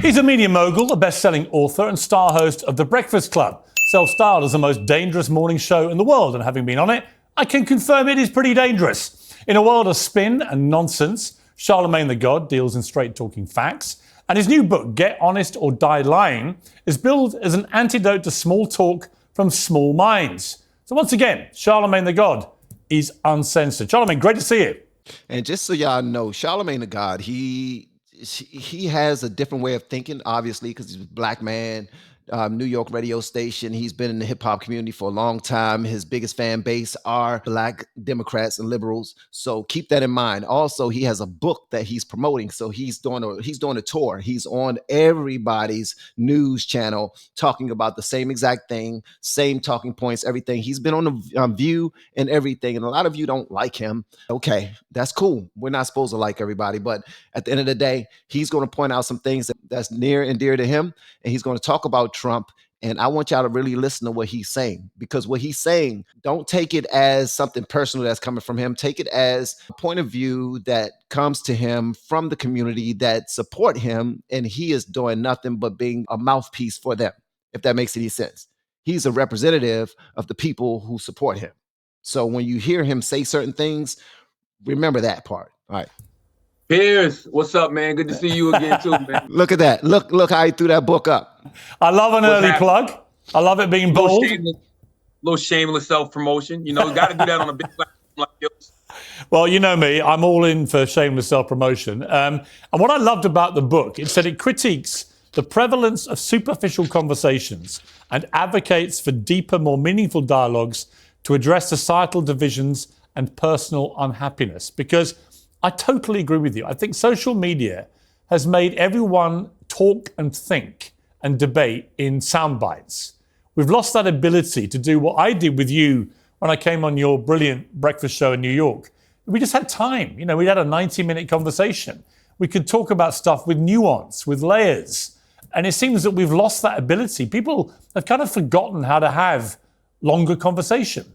He's a media mogul, a best-selling author and star host of The Breakfast Club, self-styled as the most dangerous morning show in the world, and having been on it, I can confirm it is pretty dangerous. In a world of spin and nonsense, Charlemagne the God deals in straight-talking facts, and his new book, Get Honest or Die Lying, is billed as an antidote to small talk from small minds. So once again, Charlemagne the God is uncensored. Charlemagne, great to see you. And just so y'all know, Charlemagne the God, he has a different way of thinking, obviously, because he's a black man, New York radio station. He's been in the hip hop community for a long time. His biggest fan base are black Democrats and liberals. So keep that in mind. Also, he has a book that he's promoting. So he's doing a tour. He's on everybody's news channel talking about the same exact thing, same talking points, everything. He's been on the View and everything. And a lot of you don't like him. Okay, that's cool. We're not supposed to like everybody. But at the end of the day, he's going to point out some things that's near and dear to him. And he's going to talk about Trump. And I want y'all to really listen to what he's saying, because what he's saying, don't take it as something personal that's coming from him. Take it as a point of view that comes to him from the community that support him. And he is doing nothing but being a mouthpiece for them, if that makes any sense. He's a representative of the people who support him. So when you hear him say certain things, remember that part. All right. Pierce, what's up, man? Good to see you again, too, man. Look at that. Look how he threw that book up. I love an early plug. I love it being bold. Little shameless self-promotion. You know, got to do that on a big platform like yours. Well, you know me. I'm all in for shameless self-promotion. And what I loved about the book, it said it critiques the prevalence of superficial conversations and advocates for deeper, more meaningful dialogues to address societal divisions and personal unhappiness. Because I totally agree with you. I think social media has made everyone talk and think and debate in sound bites. We've lost that ability to do what I did with you when I came on your brilliant breakfast show in New York. We just had time. You know, we had a 90-minute conversation. We could talk about stuff with nuance, with layers. And it seems that we've lost that ability. People have kind of forgotten how to have longer conversation.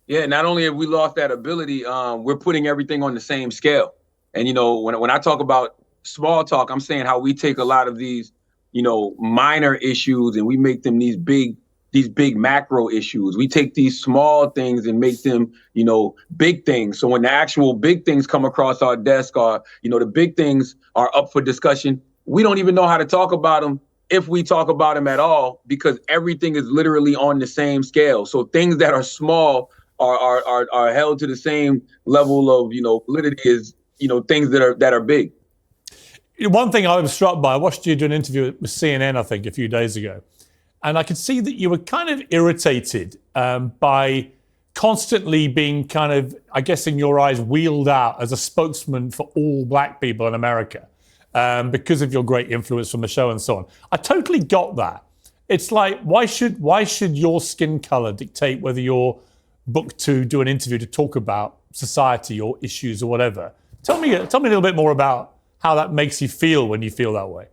Yeah, not only have we lost that ability, we're putting everything on the same scale. And, you know, when I talk about small talk, I'm saying how we take a lot of these, you know, minor issues and we make them these big macro issues. We take these small things and make them, you know, big things. So when the actual big things come across our desk, or, you know, the big things are up for discussion, we don't even know how to talk about them, if we talk about them at all, because everything is literally on the same scale. So things that are small are held to the same level of, you know, validity as, you know, things that are big. One thing I was struck by, I watched you do an interview with CNN, I think, a few days ago, and I could see that you were kind of irritated by constantly being kind of, I guess in your eyes, wheeled out as a spokesman for all black people in America because of your great influence from the show and so on. I totally got that. It's like, why should your skin color dictate whether you're booked to do an interview to talk about society or issues or whatever? Tell me a little bit more about how that makes you feel when you feel that way.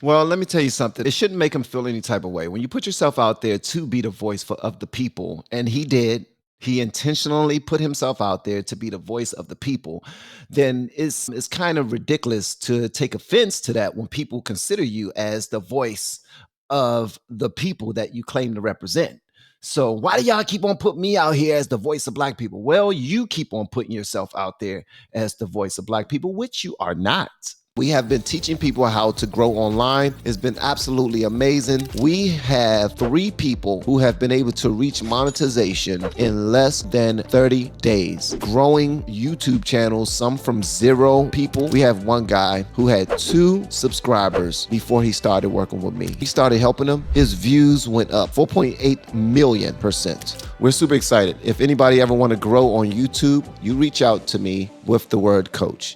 Well, let me tell you something. It shouldn't make him feel any type of way. When you put yourself out there to be the voice of the people, and he did, he intentionally put himself out there to be the voice of the people, then it's kind of ridiculous to take offense to that when people consider you as the voice of the people that you claim to represent. So why do y'all keep on putting me out here as the voice of black people? Well, you keep on putting yourself out there as the voice of black people, which you are not. We have been teaching people how to grow online. It's been absolutely amazing. We have 3 people who have been able to reach monetization in less than 30 days. Growing YouTube channels, some from 0 people. We have one guy who had 2 subscribers before he started working with me. He started helping him. His views went up 4.8 million%. We're super excited. If anybody ever want to grow on YouTube, you reach out to me with the word coach.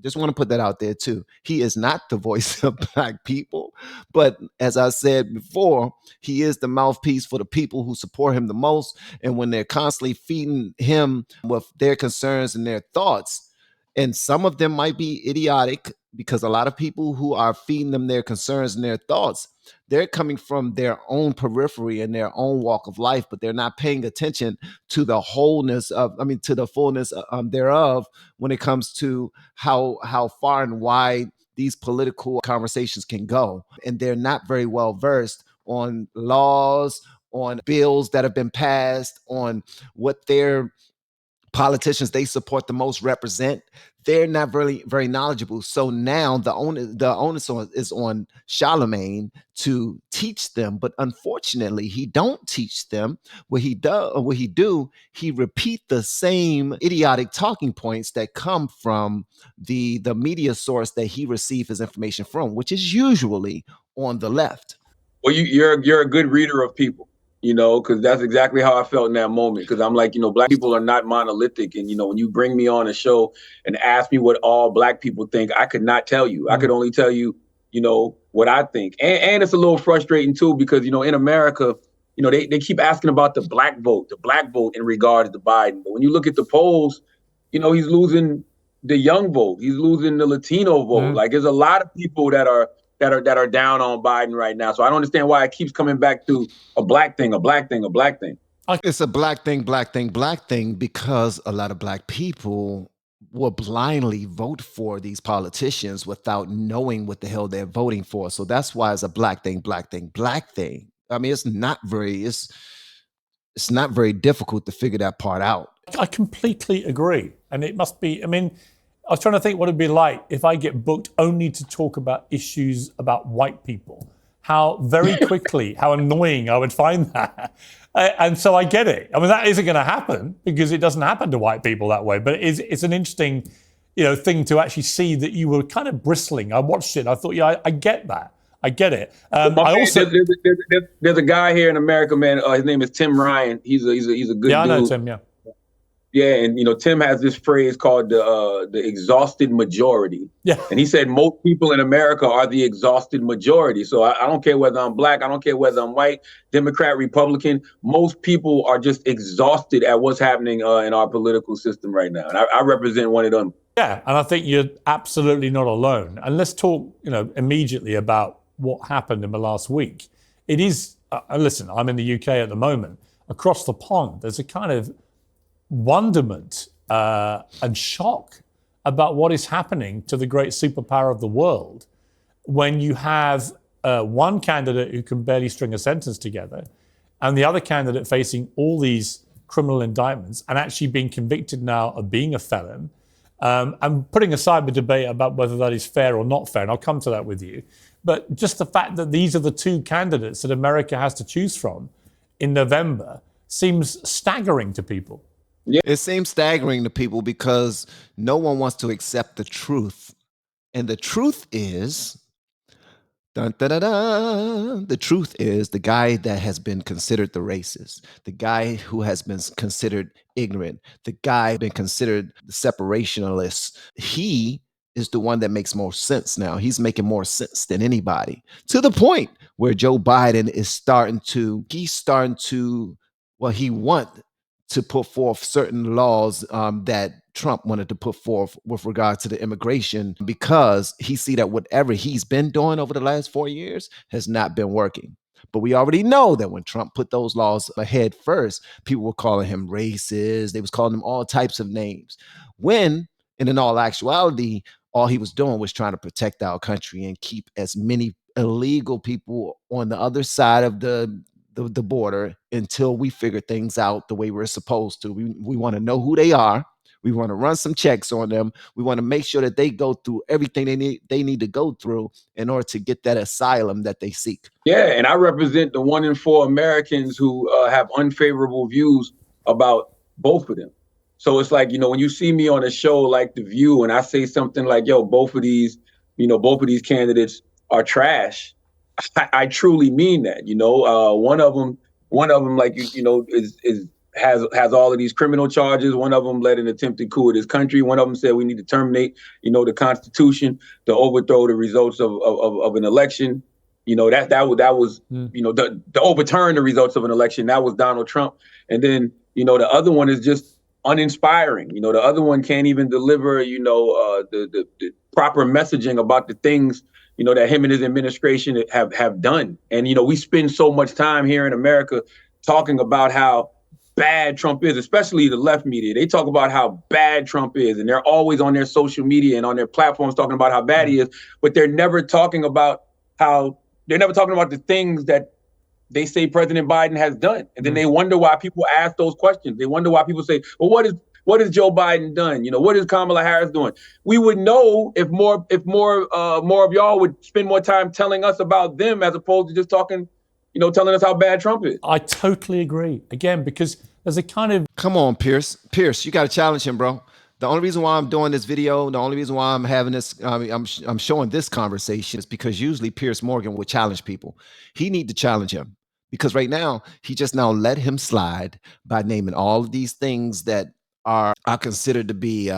Just want to put that out there too. He is not the voice of black people, but as I said before, he is the mouthpiece for the people who support him the most. And when they're constantly feeding him with their concerns and their thoughts, and some of them might be idiotic, because a lot of people who are feeding them their concerns and their thoughts, they're coming from their own periphery and their own walk of life, but they're not paying attention to the wholeness to the fullness thereof when it comes to how far and wide these political conversations can go. And they're not very well versed on laws, on bills that have been passed, on what their politicians they support the most represent. They're not really very knowledgeable. So now the onus is on Charlemagne to teach them. But unfortunately, he don't teach them. What he do, he repeat the same idiotic talking points that come from the media source that he received his information from, which is usually on the left. Well, you're a good reader of people, because that's exactly how I felt in that moment. Because I'm like, Black people are not monolithic, and when you bring me on a show and ask me what all Black people think, I could not tell you. I could only tell you, what I think, and it's a little frustrating too because in America, they keep asking about the black vote in regards to Biden, but when you look at the polls, he's losing the young vote, he's losing the Latino vote. Like there's a lot of people that are down on Biden right now. So I don't understand why it keeps coming back to a black thing. It's a black thing because a lot of Black people will blindly vote for these politicians without knowing what the hell they're voting for. So that's why it's a black thing. I mean, it's not very difficult to figure that part out. I completely agree. And it must be, I was trying to think what it'd be like if I get booked only to talk about issues about white people. How very quickly, how annoying I would find that. And so I get it. That isn't going to happen because it doesn't happen to white people that way. But it's an interesting, thing to actually see that you were kind of bristling. I watched it. And I thought, yeah, I get that. I get it. There's a guy here in America, man. His name is Tim Ryan. He's a good dude. Yeah, I know Tim. Yeah. Yeah, and Tim has this phrase called the exhausted majority. Yeah. And he said most people in America are the exhausted majority. So I don't care whether I'm Black, I don't care whether I'm white, Democrat, Republican. Most people are just exhausted at what's happening in our political system right now. And I represent one of them. Yeah, and I think you're absolutely not alone. And let's talk, immediately about what happened in the last week. It is, listen, I'm in the UK at the moment. Across the pond, there's a kind of wonderment and shock about what is happening to the great superpower of the world when you have one candidate who can barely string a sentence together and the other candidate facing all these criminal indictments and actually being convicted now of being a felon. And putting aside the debate about whether that is fair or not fair, and I'll come to that with you, but just the fact that these are the two candidates that America has to choose from in November seems staggering to people. Yeah. It seems staggering to people because no one wants to accept the truth. And the truth is, the truth is the guy that has been considered the racist, the guy who has been considered ignorant, the guy been considered the separationalist, he is the one that makes more sense now. He's making more sense than anybody, to the point where Joe Biden is starting to want to put forth certain laws that Trump wanted to put forth with regard to the immigration, because he see that whatever he's been doing over the last 4 years has not been working. But we already know that when Trump put those laws ahead first, people were calling him racist. They was calling him all types of names. When, in all actuality, all he was doing was trying to protect our country and keep as many illegal people on the other side of the border until we figure things out the way we're supposed to. We want to know who they are. We want to run some checks on them. We want to make sure that they go through everything they need to go through in order to get that asylum that they seek. Yeah, and I represent the 1 in 4 Americans who have unfavorable views about both of them. So it's like, when you see me on a show like The View and I say something like, yo, both of these candidates are trash, I truly mean that. One of them, like has all of these criminal charges. One of them led an attempted coup of this country. One of them said we need to terminate, the Constitution to overthrow the results of an election. That was to overturn the results of an election. That was Donald Trump. And then the other one is just uninspiring. The other one can't even deliver the proper messaging about the things that him and his administration have done. And, we spend so much time here in America talking about how bad Trump is, especially the left media. They talk about how bad Trump is, and they're always on their social media and on their platforms talking about how bad he is, but they're never talking about the things that they say President Biden has done. And then they wonder why people ask those questions. They wonder why people say, well, what has Joe Biden done? You know, what is Kamala Harris doing? We would know if more of y'all would spend more time telling us about them as opposed to just talking, you know, telling us how bad Trump is. I totally agree. Again, because there's a kind of... Come on, Pierce. Pierce, you got to challenge him, bro. The only reason why I'm doing this video, the only reason why I'm having this, I'm showing this conversation is because usually Pierce Morgan would challenge people. He need to challenge him because right now he just now let him slide by naming all of these things that are considered to be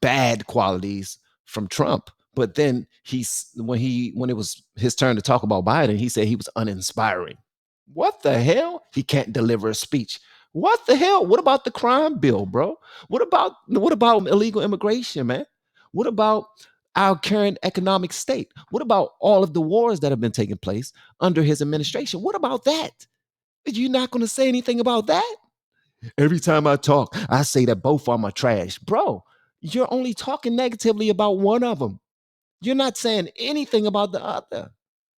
bad qualities from Trump. But then when it was his turn to talk about Biden, he said he was uninspiring. What the hell? He can't deliver a speech. What the hell? What about the crime bill, bro? What about illegal immigration, man? What about our current economic state? What about all of the wars that have been taking place under his administration? What about that? You're not going to say anything about that? Every time I talk, I say that both of them are trash. Bro, you're only talking negatively about one of them. You're not saying anything about the other.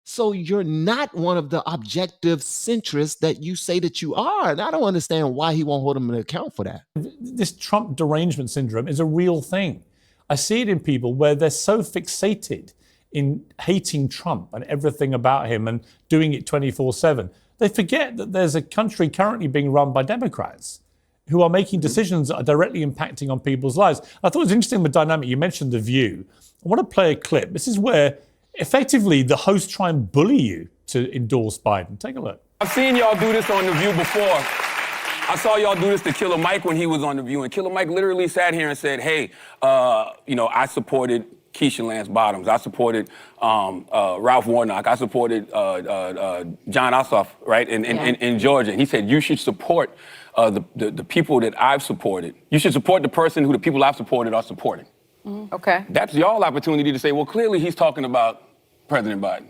So you're not one of the objective centrists that you say that you are. And I don't understand why he won't hold him to account for that. This Trump derangement syndrome is a real thing. I see it in people where they're so fixated in hating Trump and everything about him and doing it 24/7. They forget that there's a country currently being run by Democrats who are making decisions that are directly impacting on people's lives. I thought it was interesting with dynamic. You mentioned The View. I want to play a clip. This is where effectively the hosts try and bully you to endorse Biden. Take a look. I've seen y'all do this on The View before. I saw y'all do this to Killer Mike when he was on The View, and Killer Mike literally sat here and said, hey, I supported Keisha Lance Bottoms. I supported Ralph Warnock. I supported John Ossoff, right, in Georgia. And he said, you should support the people that I've supported. You should support the person who the people I've supported are supporting. Okay. That's y'all opportunity to say, well, clearly he's talking about President Biden.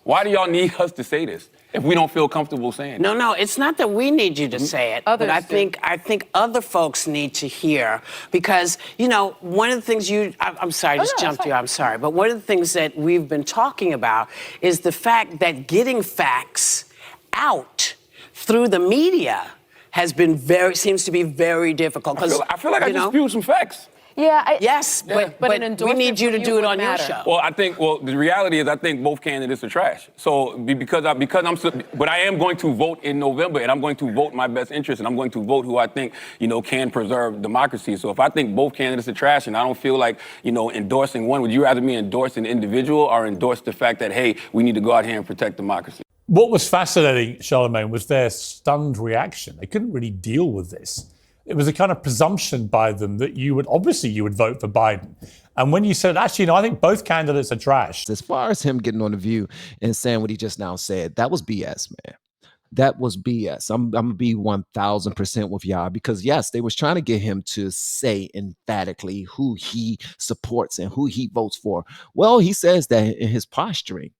Why do y'all need us to say this if we don't feel comfortable saying it? No, it's not that we need you to say it, Others but do. I think other folks need to hear because, you know, one of the things I'm sorry, I just jumped you, I'm sorry, but one of the things that we've been talking about is the fact that getting facts out through the media seems to be very difficult. I feel like I just spewed some facts. Yeah. Yes, but an we endorsement need you to from do it would on your matter. show. Well, the reality is I think both candidates are trash. So but I am going to vote in November, and I'm going to vote my best interest, and I'm going to vote who I think, can preserve democracy. So if I think both candidates are trash and I don't feel like, endorsing one, would you rather me endorse an individual or endorse the fact that, hey, we need to go out here and protect democracy? What was fascinating, Charlemagne, was their stunned reaction. They couldn't really deal with this. It was a kind of presumption by them that you would vote for Biden. And when you said, actually, I think both candidates are trash. As far as him getting on The View and saying what he just now said, that was BS, man. That was BS. I'm going to be 1,000% with y'all because, yes, they was trying to get him to say emphatically who he supports and who he votes for. Well, he says that in his posturing.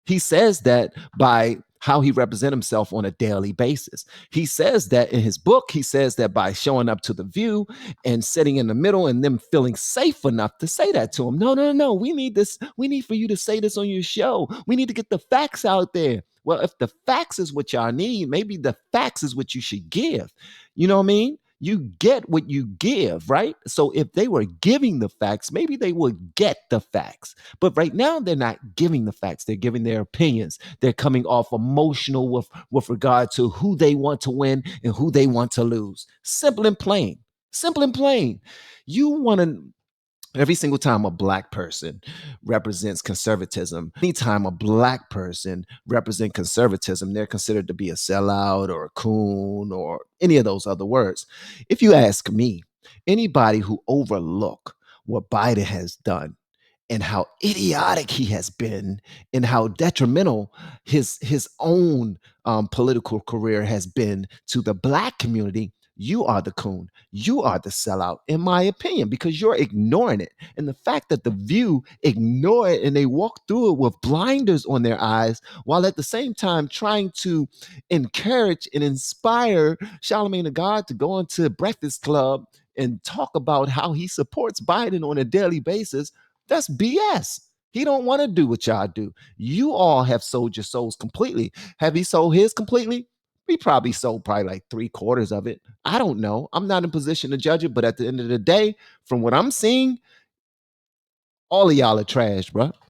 He says that by how he represents himself on a daily basis. He says that in his book, he says that by showing up to The View and sitting in the middle and them feeling safe enough to say that to him. No. We need this. We need for you to say this on your show. We need to get the facts out there. Well, if the facts is what y'all need, maybe the facts is what you should give. You know what I mean? You get what you give, right? So if they were giving the facts, maybe they would get the facts. But right now, they're not giving the facts. They're giving their opinions. They're coming off emotional with regard to who they want to win and who they want to lose. Simple and plain. Simple and plain. You want to... Every single time a black person represents conservatism, anytime a black person represents conservatism, they're considered to be a sellout or a coon or any of those other words. If you ask me, anybody who overlook what Biden has done and how idiotic he has been and how detrimental his own political career has been to the black community, you are the coon. You are the sellout, in my opinion, because you're ignoring it. And the fact that the View ignore it and they walk through it with blinders on their eyes, while at the same time trying to encourage and inspire Charlamagne the God to go into Breakfast Club and talk about how he supports Biden on a daily basis, that's BS. He don't want to do what y'all do. You all have sold your souls completely. Have he sold his completely? He probably sold like 3/4 of it. I don't know. I'm not in position to judge it, but at the end of the day, from what I'm seeing, all of y'all are trash, bro.